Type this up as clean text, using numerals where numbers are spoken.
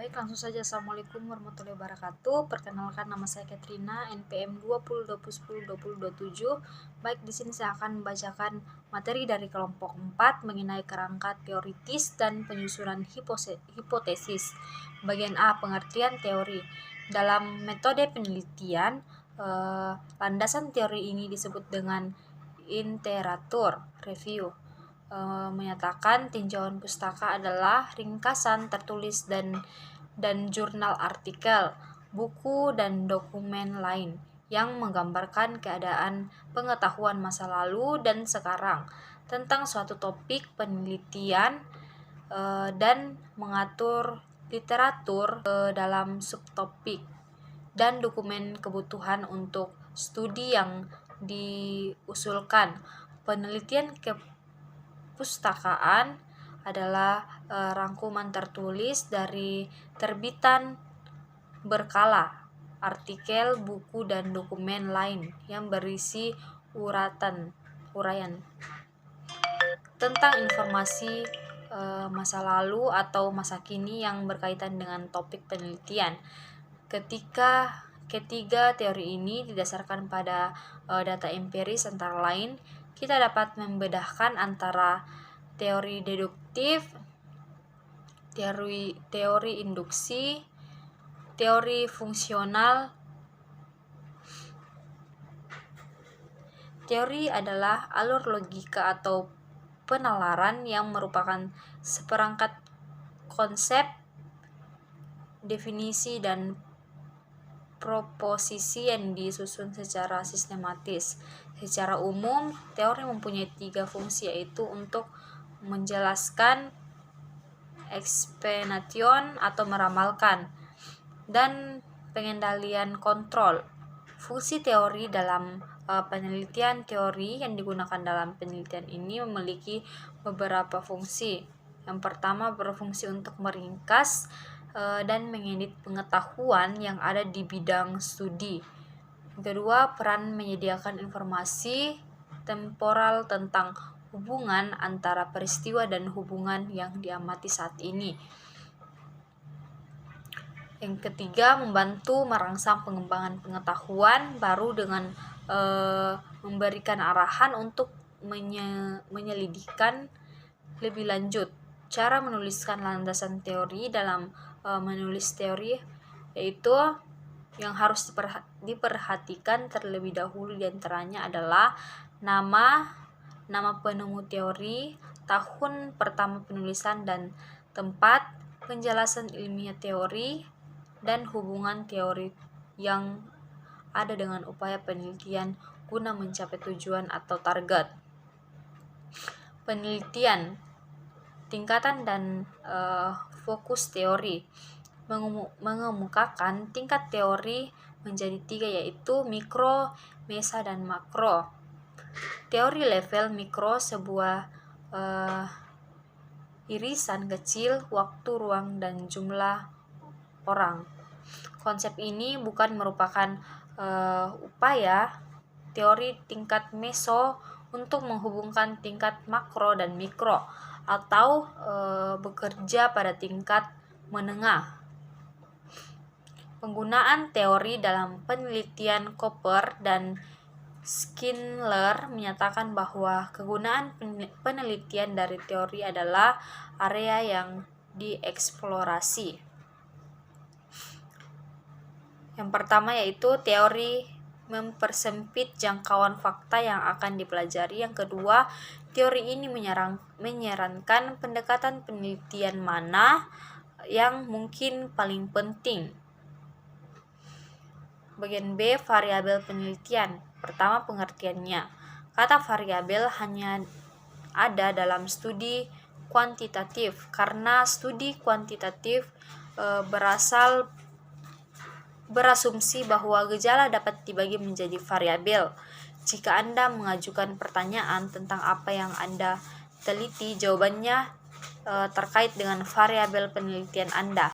Baik, langsung saja. Assalamualaikum warahmatullahi wabarakatuh. Perkenalkan, nama saya Katrina, NPM 2020202027. Baik, di sini saya akan membacakan materi dari kelompok 4 mengenai kerangka teoritis dan penyusunan hipotesis. Bagian A, pengertian teori. Dalam metode penelitian, landasan teori ini disebut dengan iteratur review. Menyatakan tinjauan pustaka adalah ringkasan tertulis dan jurnal artikel, buku, dan dokumen lain yang menggambarkan keadaan pengetahuan masa lalu dan sekarang tentang suatu topik penelitian dan mengatur literatur dalam subtopik dan dokumen kebutuhan untuk studi yang diusulkan. Penelitian kepustakaan adalah rangkuman tertulis dari terbitan berkala, artikel, buku, dan dokumen lain yang berisi uraian tentang informasi masa lalu atau masa kini yang berkaitan dengan topik penelitian. Ketiga teori ini didasarkan pada data empiris antara lain. Kita dapat membedakan antara teori deduktif, teori induksi, teori fungsional. Teori adalah alur logika atau penalaran yang merupakan seperangkat konsep, definisi, dan proposisi yang disusun secara sistematis. Secara umum, teori mempunyai 3 fungsi, yaitu untuk menjelaskan, explanation atau meramalkan, dan pengendalian kontrol. Fungsi teori dalam penelitian. Teori yang digunakan dalam penelitian ini memiliki beberapa fungsi. Yang pertama, berfungsi untuk meringkas dan mengedit pengetahuan yang ada di bidang studi. Yang kedua, peran menyediakan informasi temporal tentang hubungan antara peristiwa dan hubungan yang diamati saat ini. Yang ketiga, membantu merangsang pengembangan pengetahuan baru dengan memberikan arahan untuk menyelidikkan lebih lanjut. Cara menuliskan landasan teori. Dalam menulis teori, yaitu yang harus diperhatikan terlebih dahulu diantaranya adalah nama penemu teori, tahun pertama penulisan dan tempat, penjelasan ilmiah teori, dan hubungan teori yang ada dengan upaya penelitian guna mencapai tujuan atau target. Penelitian, tingkatan dan fokus teori. Mengemukakan tingkat teori menjadi 3, yaitu mikro, mesa, dan makro. Teori level mikro, sebuah irisan kecil waktu, ruang, dan jumlah orang. Konsep ini bukan merupakan upaya teori tingkat meso untuk menghubungkan tingkat makro dan mikro, atau bekerja pada tingkat menengah. Penggunaan teori dalam penelitian. Cooper dan Schindler menyatakan bahwa kegunaan penelitian dari teori adalah area yang dieksplorasi. Yang pertama yaitu teori mempersempit jangkauan fakta yang akan dipelajari. Yang kedua, teori ini menyarankan pendekatan penelitian mana yang mungkin paling penting. Bagian B, variabel penelitian. Pertama, pengertiannya. Kata variabel hanya ada dalam studi kuantitatif, karena studi kuantitatif berasumsi bahwa gejala dapat dibagi menjadi variabel. Jika Anda mengajukan pertanyaan tentang apa yang Anda teliti, jawabannya terkait dengan variabel penelitian Anda.